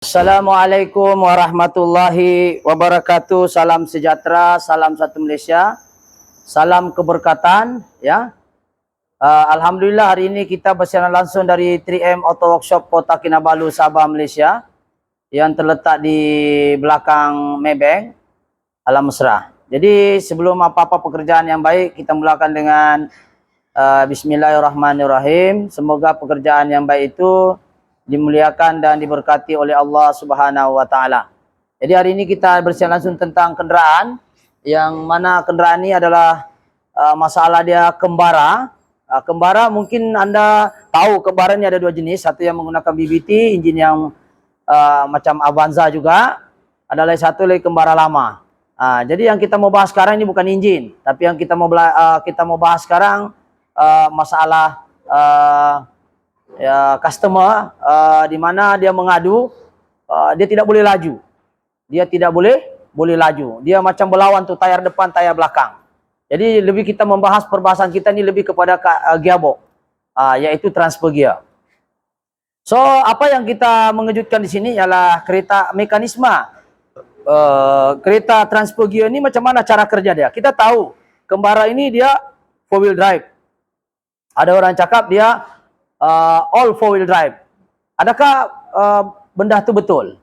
Assalamualaikum warahmatullahi wabarakatuh. Salam sejahtera, salam satu Malaysia, salam keberkatan. Ya, Alhamdulillah hari ini kita bersiaran langsung dari 3M Auto Workshop Kota Kinabalu, Sabah, Malaysia, yang terletak di belakang Maybank, Alam Mesra. Jadi sebelum apa-apa pekerjaan yang baik, kita mulakan dengan Bismillahirrahmanirrahim. Semoga pekerjaan yang baik itu dimuliakan dan diberkati oleh Allah Subhanahu wa taala. Jadi hari ini kita bersiaran langsung tentang kendaraan, yang mana kendaraan ini adalah masalah dia kembara. Kembara mungkin Anda tahu, kembara ini ada dua jenis, satu yang menggunakan BBT, enjin yang macam Avanza juga, ada lagi satu lagi kembara lama. Jadi yang kita mau bahas sekarang ini bukan enjin, tapi yang kita mau bahas sekarang masalah customer di mana dia mengadu, dia tidak boleh laju. Dia tidak boleh laju. Dia macam berlawan tuh, tayar depan, tayar belakang. Jadi lebih kita membahas perbahasan kita ini lebih kepada gearbox, yaitu transfer gear. So, apa yang kita mengejutkan di sini ialah kereta mekanisme kereta transfer gear ini macam mana cara kerja dia. Kita tahu kembara ini dia 4-wheel drive. Ada orang cakap dia all 4-wheel drive. Adakah benda itu betul?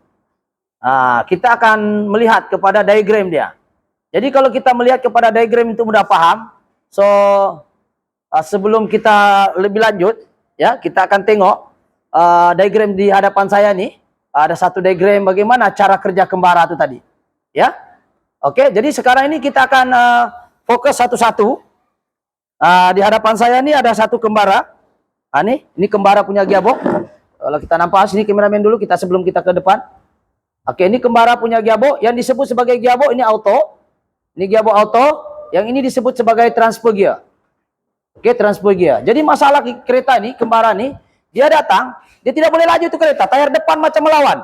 Kita akan melihat kepada diagram dia. Jadi kalau kita melihat kepada diagram itu mudah paham. So sebelum kita lebih lanjut, ya, kita akan tengok diagram di hadapan saya nih. Ada satu diagram bagaimana cara kerja kembara itu tadi. Ya, oke. Jadi sekarang ini kita akan fokus satu-satu. Di hadapan saya ini ada satu kembara. Ini kembara punya gearbox. Kalau kita nampak sini kameramen dulu, kita sebelum kita ke depan. Oke, ini kembara punya gearbox yang disebut sebagai gearbox ini auto. Ini gearbox auto, yang ini disebut sebagai transfer gear. Oke, transfer gear. Jadi masalah kereta ini, kembara ini, dia datang, dia tidak boleh laju tuh kereta. Tayar depan macam melawan.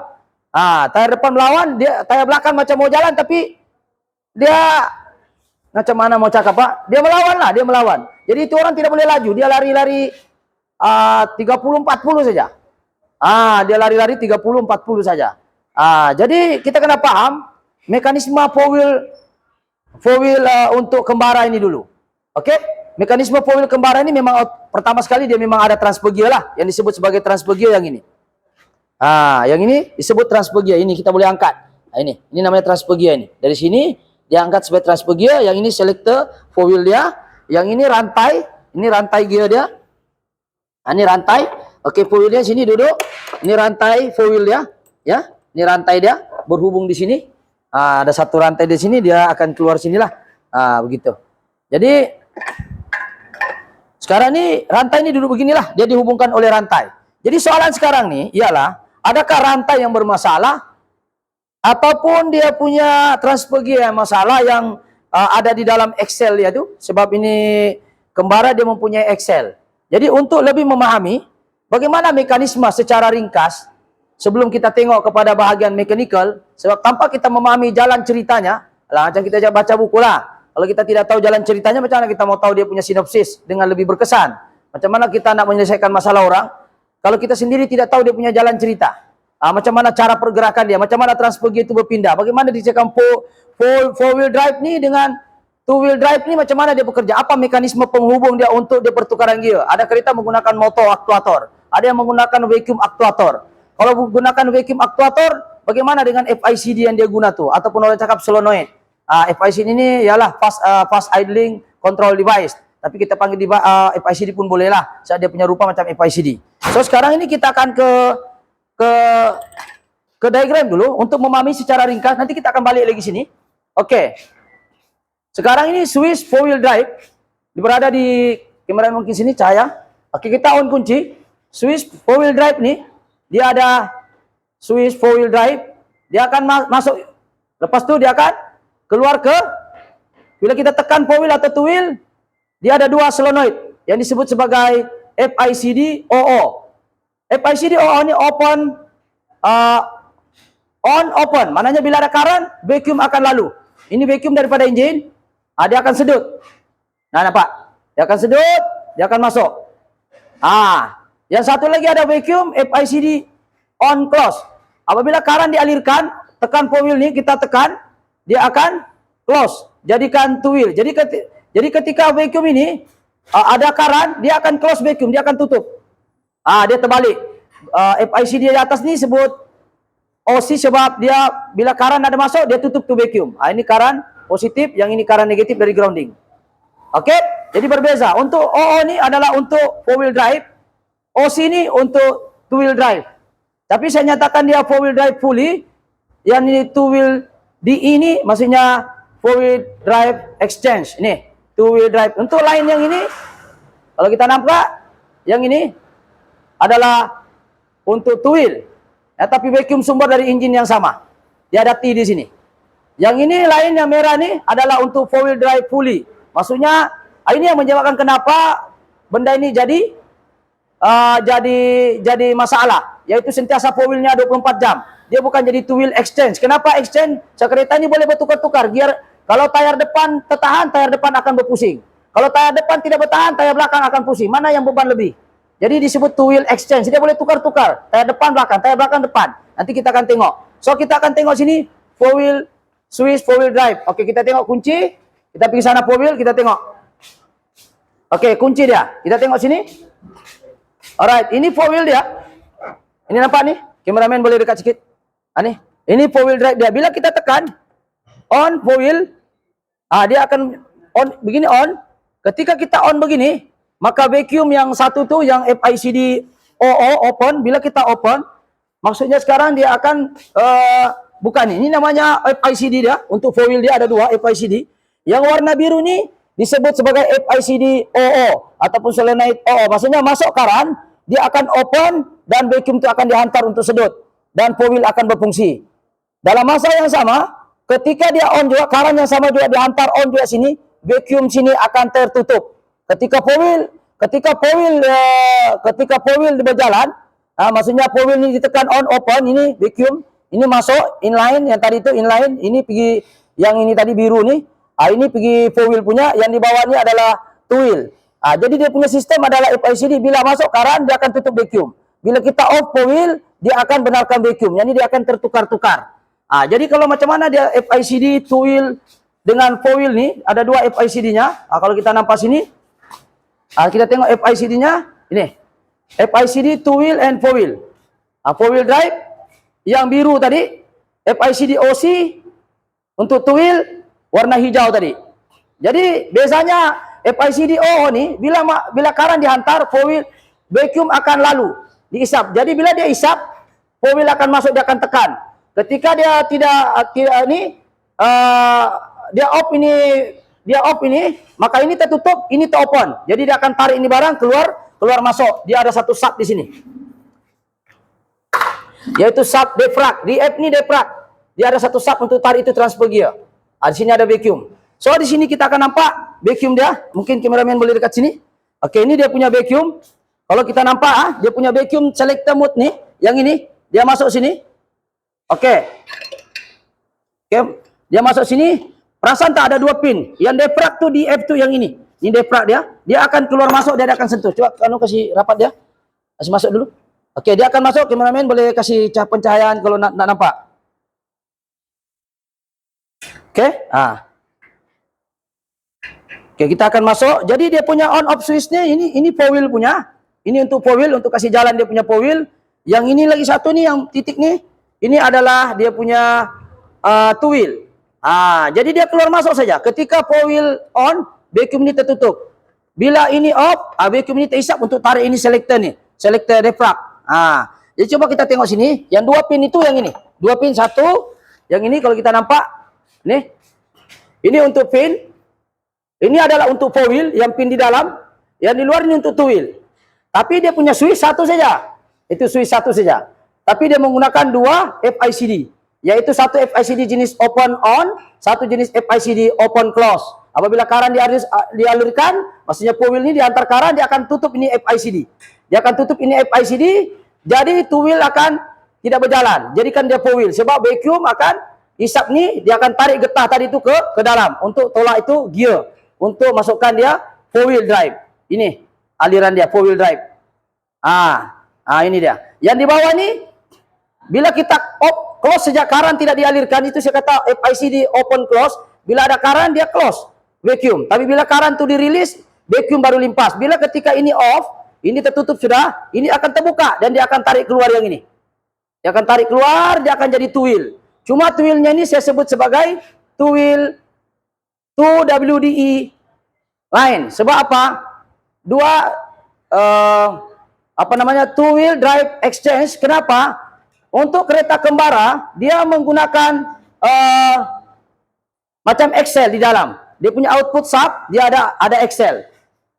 Tayar depan melawan, dia tayar belakang macam mau jalan, tapi dia macam mana mau cakap, Pak? Dia melawan lah, dia melawan. Jadi itu orang tidak boleh laju, dia lari-lari 30-40 saja. Dia lari-lari 30-40 saja. Jadi kita kena paham mekanisme four wheel untuk kembara ini dulu. Oke? Mekanisme four wheel kembara ini memang pertama sekali dia memang ada transfer gear lah, yang disebut sebagai transfer gear yang ini. Yang ini disebut transfer gear, ini kita boleh angkat. Ini namanya transfer gear ini. Dari sini dia angkat sebagai transfer gear, yang ini selector four wheel dia, yang ini rantai gear dia. Ini rantai. Oke, four wheel dia sini duduk. Ini rantai four wheel dia, ya. Ini rantai dia berhubung di sini. Ada satu rantai di sini, dia akan keluar sinilah. Begitu. Jadi sekarang ini rantai ini duduk beginilah, dia dihubungkan oleh rantai. Jadi soalan sekarang nih ialah, adakah rantai yang bermasalah ataupun dia punya transfer gear yang masalah yang ada di dalam Excel dia tuh, sebab ini kembara dia mempunyai Excel. Jadi untuk lebih memahami bagaimana mekanisme secara ringkas, sebelum kita tengok kepada bahagian mechanical, sebab tanpa kita memahami jalan ceritanya, macam kita baca buku lah. Kalau kita tidak tahu jalan ceritanya, macam mana kita mau tahu dia punya sinopsis dengan lebih berkesan? Macam mana kita nak menyelesaikan masalah orang kalau kita sendiri tidak tahu dia punya jalan cerita? Macam mana cara pergerakan dia, macam mana transfer gear itu berpindah, bagaimana dicekam four wheel drive ni dengan two wheel drive ni, macam mana dia bekerja, apa mekanisme penghubung dia untuk dia pertukaran gear. Ada kereta menggunakan motor aktuator, ada yang menggunakan vacuum aktuator. Kalau menggunakan vacuum aktuator, bagaimana dengan FICD yang dia guna tuh, ataupun orang cakap solenoid. FICD ini ialah fast idling control device, tapi kita panggil FICD pun boleh lah, sebab dia punya rupa macam FICD. So sekarang ini kita akan ke diagram dulu untuk memahami secara ringkas. Nanti kita akan balik lagi sini. Oke. Sekarang ini switch four wheel drive berada di kamera mungkin sini cahaya. Oke, kita on kunci. Switch four wheel drive nih, dia ada switch four wheel drive. Dia akan masuk. Lepas itu dia akan keluar ke, bila kita tekan four wheel atau two wheel, dia ada dua solenoid yang disebut sebagai FICD OO. FICD OO ini open, on open. Maknanya bila ada current, vacuum akan lalu. Ini vacuum daripada enjin. Dia akan sedut. Nampak? Dia akan sedut, dia akan masuk. Yang satu lagi ada vacuum FICD on close. Apabila current dialirkan, tekan 4 wheel ni, kita tekan, dia akan close, jadikan 2 wheel. Jadi ketika vacuum ini ada current, dia akan close vacuum, dia akan tutup. Dia terbalik. FICD di atas ni sebut OC sebab dia bila current ada masuk, dia tutup tu vacuum. Ini current positif, yang ini current negatif dari grounding. Okey, jadi berbeza. Untuk OO ni adalah untuk 4 wheel drive, OC ni untuk 2 wheel drive. Tapi saya nyatakan dia 4 wheel drive fully, yang ini 2 wheel DE ni maksudnya 4 wheel drive exchange. Ini 2 wheel drive. Untuk line yang ini, kalau kita nampak, yang ini adalah untuk 2 wheel. Tapi vacuum sumber dari enjin yang sama. Dia ada T di sini. Yang ini line yang merah ni adalah untuk 4 wheel drive fully. Maksudnya ini yang menyebabkan kenapa benda ini jadi masalah, yaitu sentiasa 4 wheel-nya 24 jam. Dia bukan jadi 2 wheel exchange. Kenapa exchange? Sekereta ini boleh bertukar-tukar. Biar kalau tayar depan tertahan, tayar depan akan berpusing. Kalau tayar depan tidak bertahan, tayar belakang akan pusing. Mana yang beban lebih? Jadi disebut 2 wheel exchange. Dia boleh tukar-tukar. Tayar depan belakang, tayar belakang depan. Nanti kita akan tengok. So kita akan tengok sini 4 wheel switch 4 wheel drive. Okey, kita tengok kunci. Kita pergi sana 4 wheel, kita tengok. Okey, kunci dia. Kita tengok sini. Alright, ini 4 wheel dia. Ini nampak ni? Kameraman boleh dekat sikit. Ni. Ini 4 wheel drive dia. Bila kita tekan on 4 wheel, dia akan on begini on. Ketika kita on begini, maka vacuum yang satu tu yang FICD OO open, bila kita open, maksudnya sekarang dia akan bukan ini namanya FICD dia. Untuk 4 wheel dia ada 2 FICD. Yang warna biru ni disebut sebagai FICD OO ataupun solenoid OO. Maksudnya masuk current, dia akan open dan vacuum itu akan dihantar untuk sedut dan 4 wheel akan berfungsi. Dalam masa yang sama, ketika dia on juga, current yang sama juga dihantar on juga sini, vacuum sini akan tertutup. Ketika 4 wheel berjalan, maksudnya 4 wheel ini ditekan on open, ini vacuum, ini masuk inline, yang tadi itu inline, ini pergi yang ini tadi biru nih. Ini pergi 4 wheel punya, yang di bawah ni adalah 2 wheel. Jadi dia punya sistem adalah FICD. Bila masuk current, dia akan tutup vacuum. Bila kita off 4 wheel, dia akan benarkan vacuum. Yang ini dia akan tertukar-tukar. Jadi kalau macam mana dia FICD 2 wheel dengan 4 wheel ni, ada 2 FICD-nya. Kalau kita nampak sini, kita tengok FICD-nya. Ini, FICD 2 wheel and 4 wheel. 4 wheel drive, yang biru tadi, FICD OC, untuk 2 wheel, warna hijau tadi. Jadi biasanya FICD OO ni bila current dihantar 4 wheel vacuum akan lalu diisap. Jadi bila dia isap, 4 wheel akan masuk, dia akan tekan. Ketika dia tidak ini dia off ini, maka ini tertutup, ini teropen. Jadi dia akan tarik ini barang keluar masuk. Dia ada satu sub di sini. Yaitu sub defrag. DF ni defrag. Dia ada satu sub untuk tarik itu transfer gear. Di sini ada vacuum. So di sini kita akan nampak vacuum dia. Mungkin kameraman boleh dekat sini. Okey, ini dia punya vacuum. Kalau kita nampak dia punya vacuum selector mode ni, yang ini dia masuk sini. Okey. Dia masuk sini. Perasan tak ada 2 pin. Yang defrag tu DF tu yang ini. Ini defrag dia. Dia akan keluar masuk, dia akan sentuh. Coba kasih rapat dia. Kasih masuk dulu. Okey, dia akan masuk. Kameraman boleh kasih pencahayaan kalau nak nampak. Okey, Okey, kita akan masuk. Jadi dia punya on off switch ni, ini 4 wheel punya. Ini untuk 4 wheel, untuk kasih jalan dia punya 4 wheel. Yang ini lagi satu ni, yang titik ni, ini adalah dia punya 2 wheel. Jadi dia keluar masuk saja. Ketika 4 wheel on, vacuum ni tertutup. Bila ini off, vacuum ni terisap untuk tarik ini selector ni, selector defrag. Jadi coba kita tengok sini, yang 2 pin itu yang ini. 2 pin, satu. Yang ini kalau kita nampak, nih, ini untuk pin, ini adalah untuk 4 wheel, yang pin di dalam, yang di luar ini untuk 2 wheel. Tapi dia punya switch satu saja, itu switch satu saja. Tapi dia menggunakan 2 FICD, yaitu satu FICD jenis open on, satu jenis FICD open close. Apabila current dialirkan, maksudnya 4 wheel ini diantar current, dia akan tutup ini FICD. Dia akan tutup ini FICD, jadi 2 wheel akan tidak berjalan. Jadikan dia 4 wheel, sebab vacuum akan isap ni, dia akan tarik getah tadi itu ke dalam untuk tolak itu gear, untuk masukkan dia 4 wheel drive. Ini aliran dia 4 wheel drive. Ini dia. Yang di bawah ni Bila kita close sejak current tidak dialirkan, itu saya kata FIC di open close. Bila ada current dia close vacuum. Tapi bila current itu dirilis, vacuum baru limpas. Bila ketika ini off, ini tertutup sudah, ini akan terbuka dan dia akan tarik keluar yang ini. Dia akan tarik keluar, dia akan jadi tuil. Cuma tuilnya ini saya sebut sebagai tuil 2WDE line. Sebab apa? Two wheel drive exchange. Kenapa? Untuk kereta kembara dia menggunakan macam Excel di dalam. Dia punya output sub, dia ada Excel.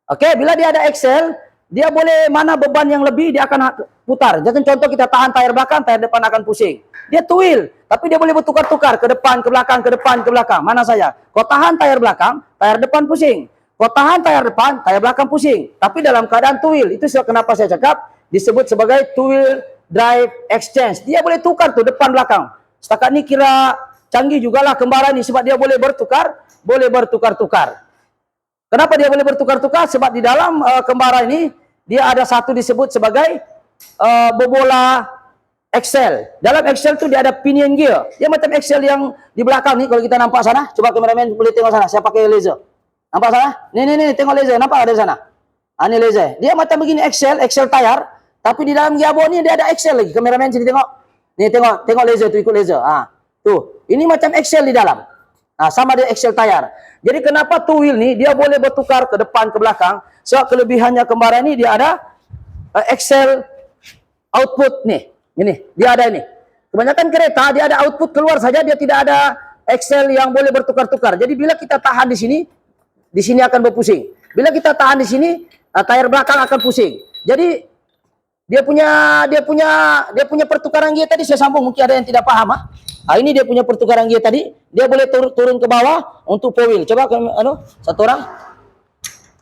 Oke, bila dia ada Excel, dia boleh mana beban yang lebih dia akan putar. Jadi contoh kita tahan tayar belakang, tayar depan akan pusing. Dia two wheel, tapi dia boleh bertukar-tukar ke depan, ke belakang, ke depan, ke belakang. Mana saja. Kau tahan tayar belakang, tayar depan pusing. Kau tahan tayar depan, tayar belakang pusing. Tapi dalam keadaan two wheel, itu kenapa saya cakap disebut sebagai two wheel drive exchange. Dia boleh tukar tuh depan belakang. Setakat ini kira canggih jugalah kembara ini sebab dia boleh bertukar-tukar. Kenapa dia boleh bertukar-tukar? Sebab di dalam kembara ini dia ada satu disebut sebagai bobola Excel. Dalam Excel itu dia ada pinion gear. Dia macam Excel yang di belakang nih kalau kita nampak sana. Coba kameramen boleh tengok sana. Saya pakai laser. Nampak sana? Nih tengok laser. Nampak ada sana? Ini laser. Dia macam begini Excel tayar. Tapi di dalam gearbox ni dia ada Excel lagi. Kameramen sini tengok. Nih tengok laser tu, ikut laser. Tuh. Ini macam Excel di dalam. Sama dia Excel tayar. Jadi kenapa two wheel ni dia boleh bertukar ke depan ke belakang? Sebab kelebihannya kembara ni dia ada Excel output nih. Ini, dia ada ini. Kebanyakan kereta dia ada output keluar saja, dia tidak ada Excel yang boleh bertukar-tukar. Jadi bila kita tahan di sini akan berpusing. Bila kita tahan di sini, tayar belakang akan pusing. Jadi dia punya pertukaran gear tadi saya sambung, mungkin ada yang tidak paham. Ini dia punya pertukaran gear tadi, dia boleh turun ke bawah untuk four wheel. Coba satu orang.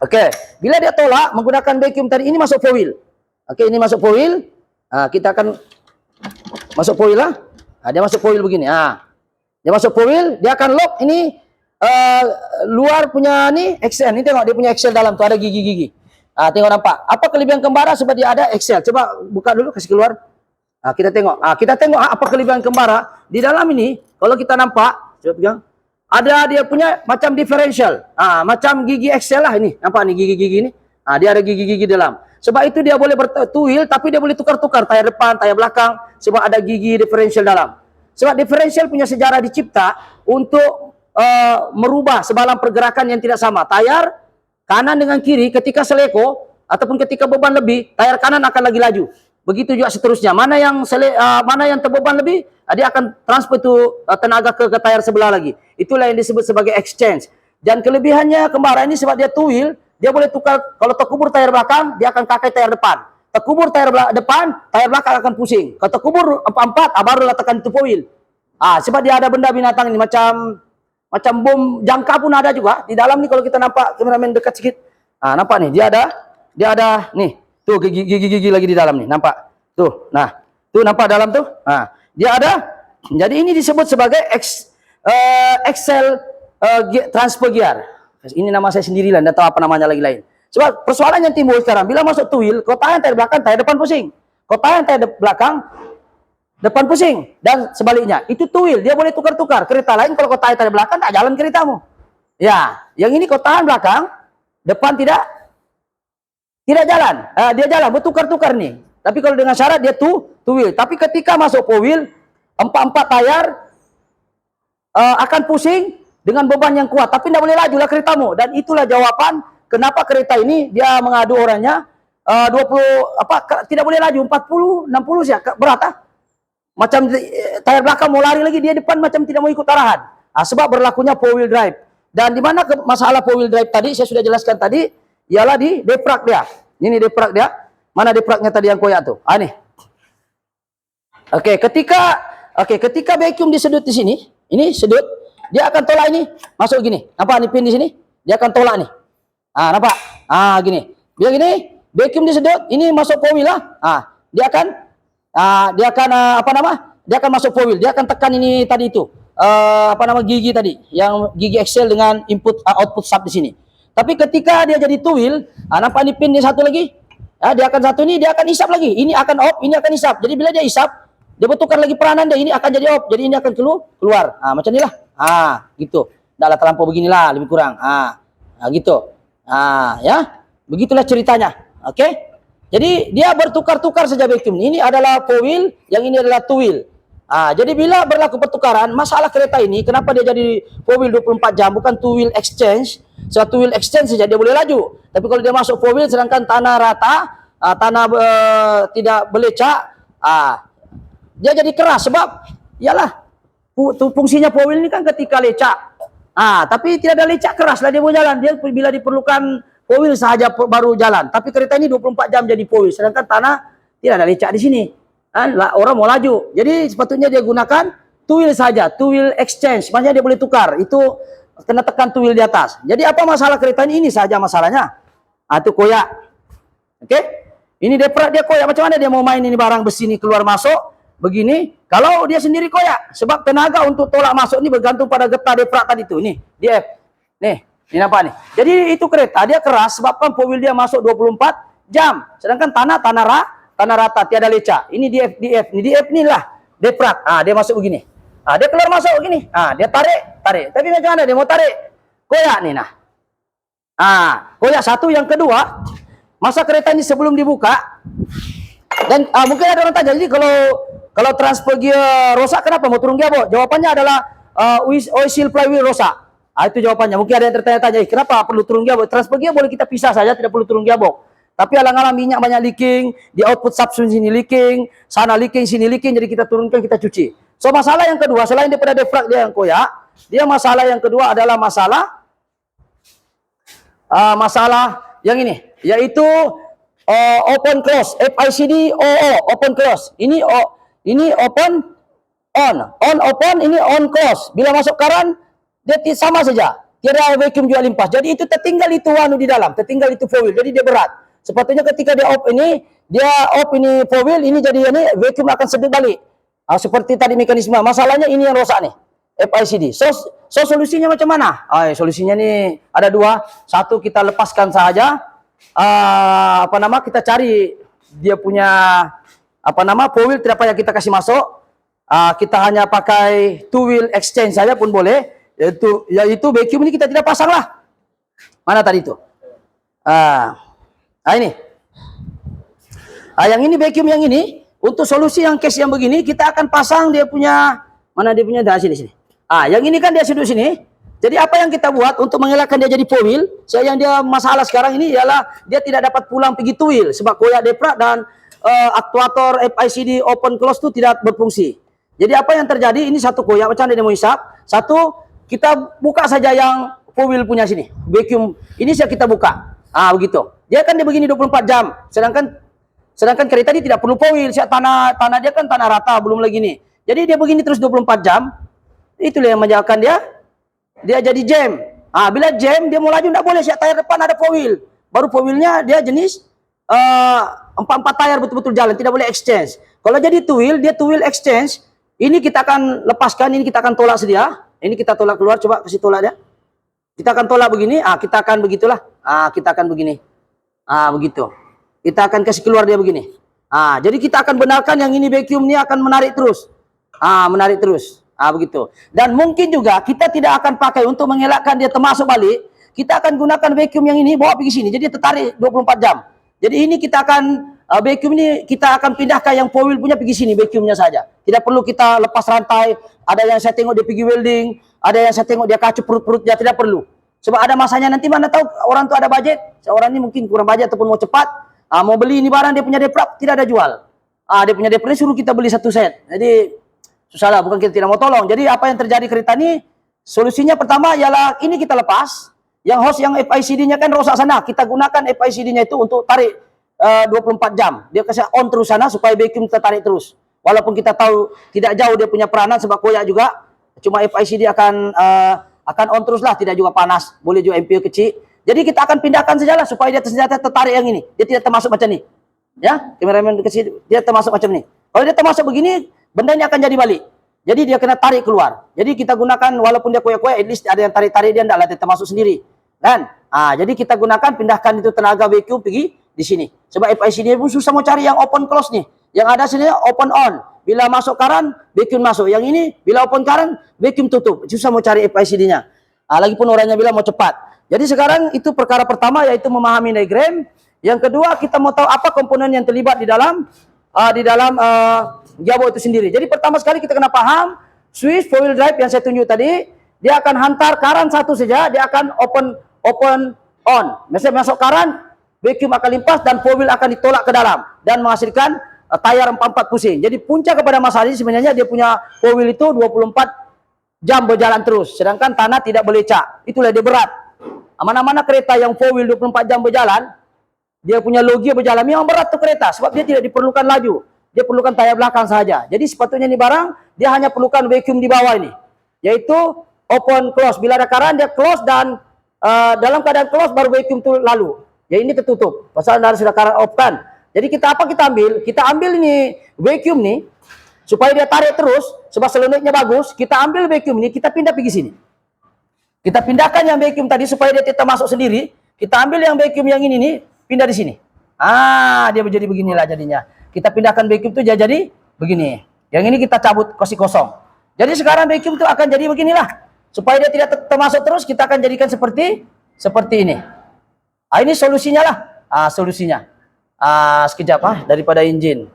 Oke, bila dia tolak menggunakan vacuum tadi, ini masuk four wheel. Oke, ini masuk four wheel. Kita akan masuk four wheel lah. Dia masuk four wheel begini. Dia masuk four wheel, dia akan lock ini luar punya nih Excel. Ini tengok dia punya Excel dalam tuh ada gigi-gigi. Tengok nampak. Apa kelebihan kembara? Sebab dia ada Excel. Coba buka dulu, kasih keluar. Kita tengok. Kita tengok apa kelebihan kembara. Di dalam ini, kalau kita nampak, coba pegang. Ada dia punya macam differential. Macam gigi Excel lah ini. Nampak nih gigi-gigi ini. Dia ada gigi-gigi dalam. Sebab itu dia boleh two wheel, tapi dia boleh tukar-tukar tayar depan, tayar belakang. Sebab ada gigi differential dalam. Sebab differential punya sejarah dicipta untuk merubah sebalang pergerakan yang tidak sama. Tayar kanan dengan kiri ketika seleko ataupun ketika beban lebih, tayar kanan akan lagi laju. Begitu juga seterusnya. Mana yang terbeban lebih, dia akan transfer itu tenaga ke tayar sebelah lagi. Itulah yang disebut sebagai exchange. Dan kelebihannya kembara ini sebab dia two wheel, dia boleh tukar. Kalau terkubur tayar belakang, dia akan pakai tayar depan. Terkubur tayar depan, tayar belakang akan pusing. Kalau terkubur empat, barulah tekan itu four wheel. Sebab dia ada benda binatang ini macam bom jangka pun ada juga di dalam nih. Kalau kita nampak kameramen dekat sedikit, nampak nih dia ada nih tuh gigi lagi di dalam nih, nampak tuh. Tuh nampak dalam tuh, dia ada. Jadi ini disebut sebagai Excel transfer gear. Ini nama saya sendiri lah, tidak tahu apa namanya lagi lain. Sebab persoalan yang timbul sekarang, bila masuk two wheel, kau tahan tayar belakang, tayar depan pusing. Kau tahan tayar belakang, depan pusing. Dan sebaliknya, itu two wheel, dia boleh tukar-tukar. Kereta lain kalau kau tahan tayar belakang, tak jalan keretamu. Ya, yang ini kau tahan belakang, depan tidak jalan. Dia jalan, bertukar-tukar nih. Tapi kalau dengan syarat dia two wheel. Tapi ketika masuk four wheel, empat tayar akan pusing dengan beban yang kuat. Tapi tidak boleh laju lah keretamu. Dan itulah jawaban kenapa kereta ini dia mengadu orangnya 20 tidak boleh laju 40 60 sih berat. Macam tayar belakang mau lari lagi, dia depan macam tidak mau ikut arahan. Sebab berlakunya four wheel drive. Dan di mana masalah four wheel drive tadi saya sudah jelaskan tadi, ialah di deprak dia. Ini deprak dia. Mana depraknya tadi yang koyak tuh? Nih. Ketika vacuum disedut di sini, ini sedut, dia akan tolak ini, masuk gini. Nampak nih pin di sini? Dia akan tolak nih. Nampak? Gini. Dia gini, vacuum disedot, ini masuk four wheel lah. Dia akan masuk four wheel. Dia akan tekan ini tadi itu. Gigi tadi, yang gigi Excel dengan input output sub di sini. Tapi ketika dia jadi two wheel, nampak nih pin dia satu lagi. Dia akan satu ini, dia akan isap lagi. Ini akan off, ini akan isap. Jadi bila dia isap, Dia bertukar lagi peranan dia, ini akan jadi off, jadi ini akan keluar. Macam inilah. Gitu. Tidaklah terlampau beginilah, lebih kurang. Gitu. Ya. Begitulah ceritanya. Oke. Jadi dia bertukar-tukar saja vacuum. Ini adalah 4 wheel, yang ini adalah 2 wheel. Jadi bila berlaku pertukaran, masalah kereta ini, kenapa dia jadi 4 wheel 24 jam, bukan 2 wheel exchange. Satu wheel exchange saja dia boleh laju. Tapi kalau dia masuk 4 wheel, sedangkan tanah rata, tanah tidak belecak, dia jadi keras. Sebab, yalah, fungsinya 4 wheel ini kan ketika lecak. Tapi tidak ada lecak, keras lah dia mau jalan. Dia bila diperlukan 4 wheel sahaja baru jalan. Tapi kereta ini 24 jam jadi 4 wheel. Sedangkan tanah tidak ada lecak di sini. Orang mau laju, jadi sepatutnya dia gunakan 2 wheel saja, 2 wheel exchange, maksudnya dia boleh tukar, itu kena tekan 2 wheel di atas. Jadi apa masalah kereta ini saja masalahnya, itu koyak. Oke, ini dia koyak, macam mana dia mau main ini barang besi ini keluar masuk begini, kalau dia sendiri koyak, sebab tenaga untuk tolak masuk ini bergantung pada getah deprak tadi itu, nih, ini nampak nih. Jadi itu kereta dia keras, sebabkan 4 wheel dia masuk 24 jam, sedangkan tanah rata, tiada lecak. Ini DF ni lah deprak. Dia masuk begini. Dia keluar masuk begini. Dia tarik. Tapi macam mana dia mau tarik? Koyak ni nah. Koyak satu, yang kedua, masa kereta ini sebelum dibuka, dan mungkin ada orang tanya, jadi kalau transfer gear rosak kenapa mau turun gearbox? Jawapannya adalah oil seal flywheel rosak. Itu jawabannya. Mungkin ada yang tertanya-tanya, kenapa perlu turun gearbox? Transfer gear boleh kita pisah saja, tidak perlu turun gearbox. Tapi alang-alang minyak banyak leaking, di output subsum sini leaking, sana leaking, sini leaking, jadi kita turunkan, kita cuci. So masalah yang kedua, selain daripada defrag dia yang koyak, dia masalah yang kedua adalah masalah yang ini, yaitu open close, FICD OO, open close. Ini open on open, ini on close. Bila masuk karan, dia sama saja, tiada vacuum juga limpas. Jadi itu tertinggal itu di dalam, tertinggal itu 4 wheel, jadi dia berat. Sepatutnya ketika dia off ini 4 wheel, ini jadi ini vacuum akan sedut balik. Seperti tadi mekanisme. Masalahnya ini yang rosak nih, FICD. So solusinya macam mana? Solusinya nih ada dua. Satu, kita lepaskan saja. Kita cari dia punya 4 wheel, tidak payah kita kasih masuk. Kita hanya pakai 2 wheel exchange saja pun boleh. Yaitu vacuum ini kita tidak pasang lah. Mana tadi itu? Ini. Yang ini vacuum yang ini, untuk solusi yang case yang begini, kita akan pasang dia punya, mana dia punya, sini. Yang ini kan dia sudut sini. Jadi apa yang kita buat untuk mengelakkan dia jadi 4 wheel, yang dia masalah sekarang ini ialah dia tidak dapat pulang pergi 2 wheel, sebab koyak deprak dan aktuator FICD open close itu tidak berfungsi. Jadi apa yang terjadi, ini satu koyak, macam mana dia mau hisap, satu, kita buka saja yang 4 wheel punya sini, vacuum, ini kita buka. Begitu. Dia kan dia begini 24 jam. Sedangkan kereta ini tidak perlu 4 wheel. Tanah dia kan tanah rata, belum lagi nih. Jadi dia begini terus 24 jam. Itulah yang menyebabkan dia jadi jam. Bila jam, dia mau laju tidak boleh. Tayar depan ada 4 wheel. Baru 4 wheelnya dia jenis 4 tayar betul-betul jalan, tidak boleh exchange. Kalau jadi 2 wheel, dia 2 wheel exchange. Ini kita akan lepaskan, ini kita akan tolak sedia. Ini kita tolak keluar, coba kasih tolak dia. Kita akan tolak begini, kita akan begitulah. Kita akan begini. Begitu. Kita akan kasih keluar dia begini. Jadi kita akan benarkan yang ini vacuum ini akan menarik terus. Menarik terus. Begitu. Dan mungkin juga kita tidak akan pakai untuk mengelakkan dia termasuk balik. Kita akan gunakan vacuum yang ini bawa pergi sini. Jadi tertarik 24 jam. Jadi ini kita akan vacuum ini kita akan pindahkan yang 4 wheel punya pergi sini, vacuumnya saja. Tidak perlu kita lepas rantai. Ada yang saya tengok dia pergi welding, ada yang saya tengok dia kacu perut-perut, dia tidak perlu. Sebab ada masanya nanti, mana tahu orang tu ada budget, seorang ini mungkin kurang budget ataupun mau cepat, mau beli ini barang dia punya deprak tidak ada jual. Dia punya deprak suruh kita beli 1 set. Jadi susah lah, bukan kita tidak mau tolong. Jadi apa yang terjadi kereta ini, solusinya pertama ialah ini kita lepas, yang hose yang FICD-nya kan rosak sana, kita gunakan FICD-nya itu untuk tarik 24 jam. Dia kasih on terus sana supaya vacuum tertarik terus. Walaupun kita tahu tidak jauh dia punya peranan sebab koyak juga, cuma FICD akan on terus lah, tidak juga panas, boleh juga ampere kecil. Jadi kita akan pindahkan sajalah supaya dia tertarik yang ini. Dia tidak termasuk macam ni. Ya, kameramen kecil dia termasuk macam ni. Kalau dia termasuk begini, benda ini akan jadi balik. Jadi dia kena tarik keluar. Jadi kita gunakan walaupun dia koyak-koyak, at least ada yang tarik-tarik dia tidaklah dia termasuk sendiri. Kan? Jadi kita gunakan pindahkan itu tenaga vacuum pergi di sini. Sebab FICD pun susah mau cari yang open close nih. Yang ada sini open on. bila masuk current, vacuum masuk. Yang ini, bila open current, vacuum tutup. Susah mau cari FICD-nya. Lagipun orangnya bilang mau cepat. Jadi sekarang itu perkara pertama, yaitu memahami diagram. Yang kedua, kita mau tahu apa komponen yang terlibat di dalam gearbox itu sendiri. Jadi pertama sekali kita kena paham, switch 4-wheel drive yang saya tunjuk tadi, dia akan hantar current satu saja, dia akan open on. Misalnya masuk current, vacuum akan limpas dan 4-wheel akan ditolak ke dalam dan menghasilkan tayar 44 pusing. Jadi punca kepada masalah ini sebenarnya dia punya 4-wheel itu 24 jam berjalan terus, sedangkan tanah tidak belecak. Itulah dia berat. Mana-mana kereta yang 4-wheel 24 jam berjalan, dia punya logi berjalan, memang berat tuh kereta, sebab dia tidak diperlukan laju. Dia perlukan tayar belakang saja. Jadi sepatutnya ini barang, dia hanya perlukan vacuum di bawah ini. Yaitu open close. Bila ada current, dia close dan dalam keadaan close baru vacuum itu lalu. Ya ini tertutup. Pasal anda sudah current off kan. Jadi kita ambil? Kita ambil ini vacuum nih, supaya dia tarik terus, sebab selunutnya bagus. Kita ambil vacuum ini, kita pindah pergi sini. Kita pindahkan yang vacuum tadi supaya dia tidak masuk sendiri. Kita ambil yang vacuum yang ini nih, pindah di sini. Dia menjadi beginilah jadinya. Kita pindahkan vacuum itu jadi begini. Yang ini kita cabut kasih kosong. Jadi sekarang vacuum itu akan jadi beginilah. Supaya dia tidak termasuk terus, kita akan jadikan seperti ini. Ini solusinya lah. Solusinya. Sekejap daripada engine.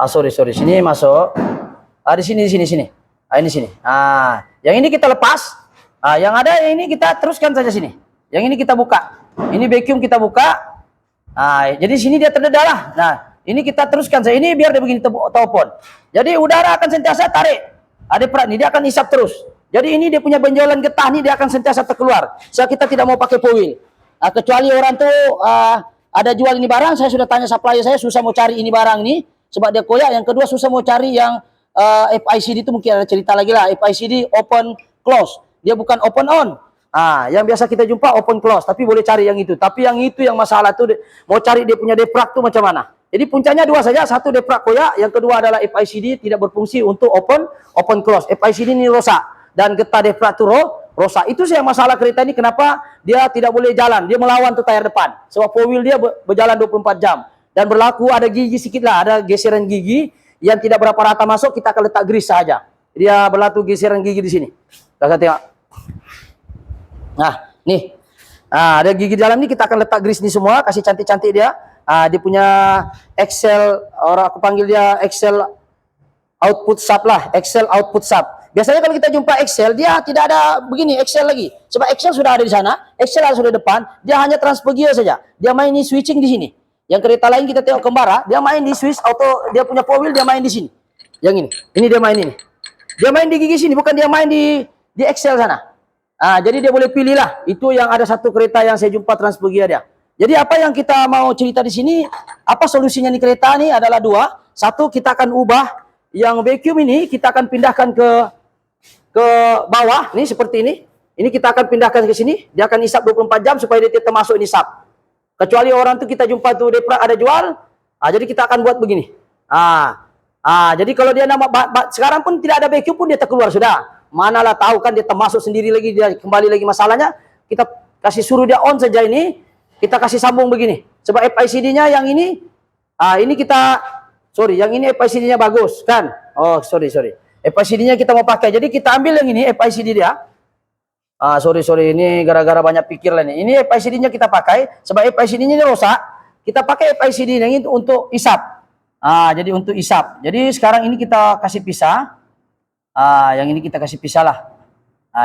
Sorry. Sini masuk. Di sini. Ini sini. Yang ini kita lepas. Yang ada ini kita teruskan saja sini. Yang ini kita buka. Ini vacuum kita buka. Jadi sini dia terdedah lah. Nah, ini kita teruskan saja. Ini biar dia begini telepon. Jadi udara akan sentiasa tarik. Ada perat nih, dia akan isap terus. Jadi ini dia punya benjolan getah nih, dia akan sentiasa terkeluar. So kita tidak mau pakai 4-wheel. Kecuali orang tuh ada jual ini barang, saya sudah tanya supplier saya, susah mau cari ini barang ini sebab dia koyak. Yang kedua susah mau cari yang FICD itu, mungkin ada cerita lagi lah. FICD open close, dia bukan open on. Yang biasa kita jumpa open close, tapi boleh cari yang itu. Tapi yang itu yang masalah tuh mau cari dia punya defrag tuh macam mana. Jadi puncanya dua saja, satu defrag koyak, yang kedua adalah FICD tidak berfungsi untuk open close. FICD ini rosak dan getah defrag itu rosak. Itu sih yang masalah kereta ini, kenapa dia tidak boleh jalan. Dia melawan tuh tayar depan. Sebab 4-wheel dia berjalan 24 jam. Dan berlaku ada gigi sedikit lah, ada geseran gigi yang tidak berapa rata masuk, kita akan letak grease saja. Dia berlaku geseran gigi di sini. Kita tengok. Nah, nih. Ada gigi dalam ini, kita akan letak grease ini semua, kasih cantik-cantik dia. Dia punya Excel, orang aku panggil dia Excel output sub lah, Excel output sub. Biasanya kalau kita jumpa Excel, dia tidak ada begini Excel lagi. Sebab Excel sudah ada di sana, Excel ada sudah depan, dia hanya transfer gear saja. Dia main di switching di sini. Yang kereta lain kita tengok Kembara, dia main di switch auto, dia punya 4-wheel, dia main di sini. Yang ini dia main ini. Dia main di gigi sini, bukan dia main di Excel sana. Jadi dia boleh pilih lah. Itu yang ada satu kereta yang saya jumpa transfer gear dia. Jadi apa yang kita mau cerita di sini, apa solusinya di kereta ini adalah dua. Satu, kita akan ubah yang vacuum ini, kita akan pindahkan ke bawah, nih seperti ini. Ini kita akan pindahkan ke sini, dia akan isap 24 jam supaya dia tidak masuk ini isap. Kecuali orang tuh kita jumpa tuh defrag ada jual, jadi kita akan buat begini. Jadi kalau dia sekarang pun tidak ada vacuum pun dia terkeluar sudah. Manalah tahu kan dia termasuk sendiri lagi, dia kembali lagi masalahnya. Kita kasih suruh dia on saja ini. Kita kasih sambung begini. Sebab FICD-nya yang ini, ini kita, yang ini FICD-nya bagus, kan? Oh, sorry. FICD-nya kita mau pakai. Jadi kita ambil yang ini, FICD dia. Sorry, ini gara-gara banyak pikir lah ini. Ini FICD-nya kita pakai, sebab FICD-nya ini rusak. Kita pakai FICD yang ini untuk isap. Jadi untuk isap. Jadi sekarang ini kita kasih pisah. Yang ini kita kasih pisah lah.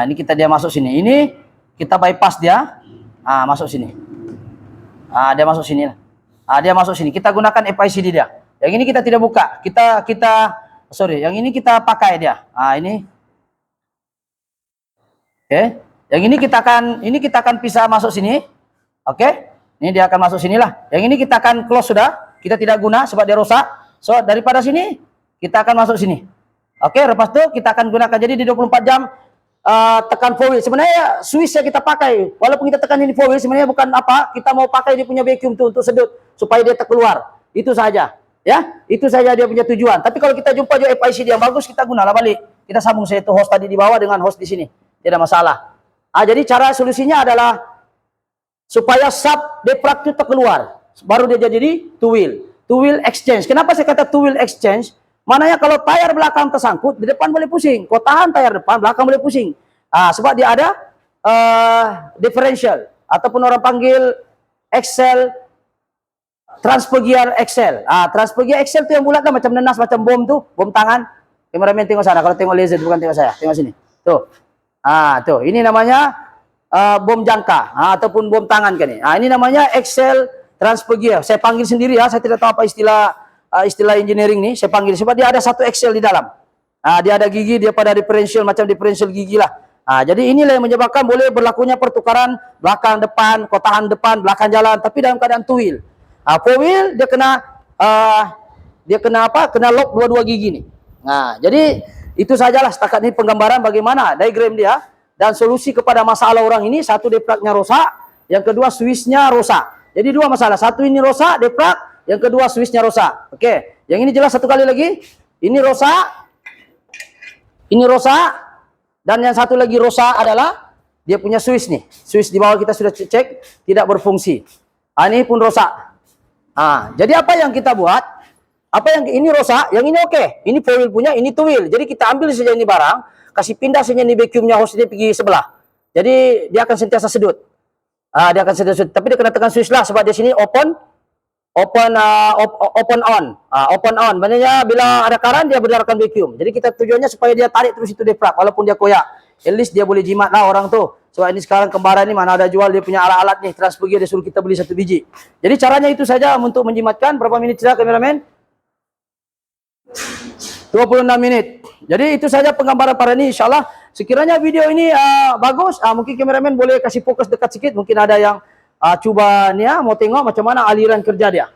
Ini dia masuk sini. Ini kita bypass dia. Masuk sini. Dia masuk sini lah. Dia masuk sini. Kita gunakan FICD dia. Yang ini kita tidak buka. Yang ini kita pakai dia. Ini. Oke. Yang ini kita akan pisah masuk sini. Oke. Ini dia akan masuk sinilah. Yang ini kita akan close sudah. Kita tidak guna sebab dia rusak. So daripada sini kita akan masuk sini. Oke, lepas itu kita akan gunakan. Jadi di 24 jam tekan 4-wheel. Sebenarnya switch yang kita pakai, walaupun kita tekan ini 4-wheel, sebenarnya bukan apa, kita mau pakai dia punya vacuum tuh untuk sedut supaya dia terkeluar. Itu saja, ya. Itu saja dia punya tujuan. Tapi kalau kita jumpa juga FICD yang bagus, kita gunalah balik. Kita sambung satu host tadi di bawah dengan host di sini. Tidak masalah. Jadi cara solusinya adalah supaya sub defrag itu terkeluar, baru dia jadi 2-wheel. 2-wheel exchange. Kenapa saya kata 2-wheel exchange? Mananya kalau tayar belakang tersangkut, di depan boleh pusing. Kau tahan tayar depan, belakang boleh pusing. Sebab dia ada differential ataupun orang panggil Excel transfer gear Excel. Transfer gear Excel tu yang bulat lah, macam nenas, macam bom tu, bom tangan. Kameramen tengok sana, kalau tengok laser bukan tengok saya, tengok sini. Tuh. Tuh, ini namanya bom jangka ataupun bom tangan kan ni. Ini namanya Excel transfer gear. Saya panggil sendiri ya, saya tidak tahu apa istilah engineering ni, saya panggil sebab dia ada satu Excel di dalam. Dia ada gigi, dia pada differential, macam differential gigi lah. Jadi inilah yang menyebabkan boleh berlakunya pertukaran belakang depan, kotahan depan, belakang jalan, tapi dalam keadaan two wheel. Four wheel dia kena apa? Kena lock dua-dua gigi ni. Jadi itu sajalah setakat ini penggambaran bagaimana diagram dia dan solusi kepada masalah orang ini. Satu, depraknya rosak, yang kedua switchnya rosak. Jadi dua masalah, satu ini rosak deprak, yang kedua switchnya rosak. Oke, yang ini jelas satu kali lagi. Ini rosak, dan yang satu lagi rosak adalah dia punya switch nih. Switch di bawah kita sudah cek tidak berfungsi. Ini pun rosak. Jadi apa yang kita buat? Apa yang ini rosak, yang ini oke. Ini four wheel punya, ini two wheel. Jadi kita ambil saja ini barang, kasih pindah saja ini vacuumnya, hose dia pergi sebelah. Jadi dia akan sentiasa sedut. Dia akan sentiasa sedut. Tapi dia kena tekan switch lah sebab di sini open on. Maknanya bila ada karan dia berdarahkan vacuum. Jadi kita tujuannya supaya dia tarik terus itu deprak walaupun dia koyak. At least dia boleh jimat lah orang tu. Sebab ini sekarang kembaran ni mana ada jual dia punya alat-alat nih, transfer gear dia suruh kita beli 1 biji. Jadi caranya itu saja untuk menjimatkan. Berapa minit sudah kameramen? 26 menit. Jadi itu saja penggambaran pada ini, insyaallah. Sekiranya video ini bagus, mungkin kameramen boleh kasih fokus dekat sikit. Mungkin ada yang cuba ni mau tengok macam mana aliran kerja dia.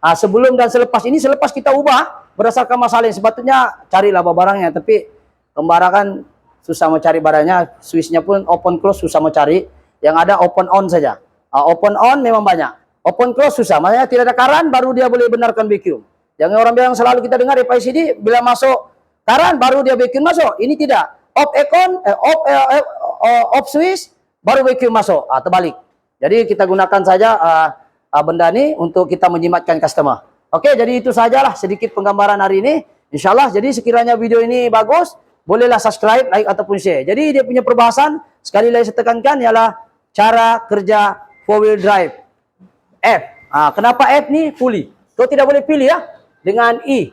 Sebelum dan selepas ini, selepas kita ubah berdasarkan masalah yang sepatutnya carilah barangnya, tapi kembara kan susah mau cari barangnya, switchnya pun open close susah mau cari. Yang ada open on saja. Open on memang banyak. Open close susah, maknanya tidak ada karan baru dia boleh benarkan vacuum. Jangan orang bilang selalu kita dengar di PCD bila masuk karan baru dia vacuum masuk. Ini tidak. Off switch baru vacuum masuk. Terbalik. Jadi kita gunakan saja benda ni untuk kita menjimatkan customer. Oke, jadi itu sajalah sedikit penggambaran hari ini. Insyaallah. Jadi sekiranya video ini bagus, bolehlah subscribe, like ataupun share. Jadi dia punya perbahasan sekali lagi saya tekankan ialah cara kerja four wheel drive. F. Kenapa F ni? Fully. Kau tidak boleh pilih ya. Dengan E.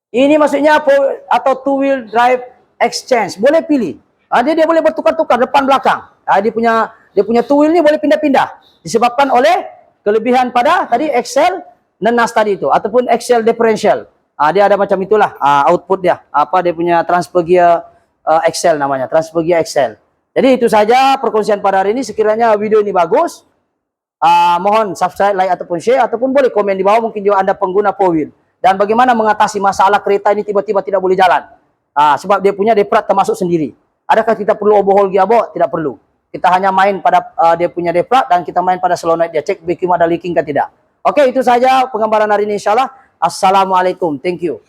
Ini maksudnya atau two wheel drive exchange. Boleh pilih. Dia boleh bertukar-tukar depan belakang. Dia punya two wheel ni boleh pindah-pindah. Disebabkan oleh kelebihan pada tadi Excel nenas tadi itu ataupun Excel differential. Dia ada macam itulah output dia. Dia punya transfer gear Excel namanya, transfer gear Excel. Jadi itu saja perkongsian pada hari ini. Sekiranya video ini bagus, mohon subscribe, like ataupun share ataupun boleh komen di bawah mungkin juga Anda pengguna four wheel. Dan bagaimana mengatasi masalah kereta ini tiba-tiba tidak boleh jalan. Sebab dia punya deprak termasuk sendiri. Adakah kita perlu overhaul gearbox? Tidak perlu. Kita hanya main pada dia punya deprak dan kita main pada solenoid dia. Cek vacuum ada leaking ke tidak. Oke, itu saja penggambaran hari ini insyaallah. Assalamualaikum. Thank you.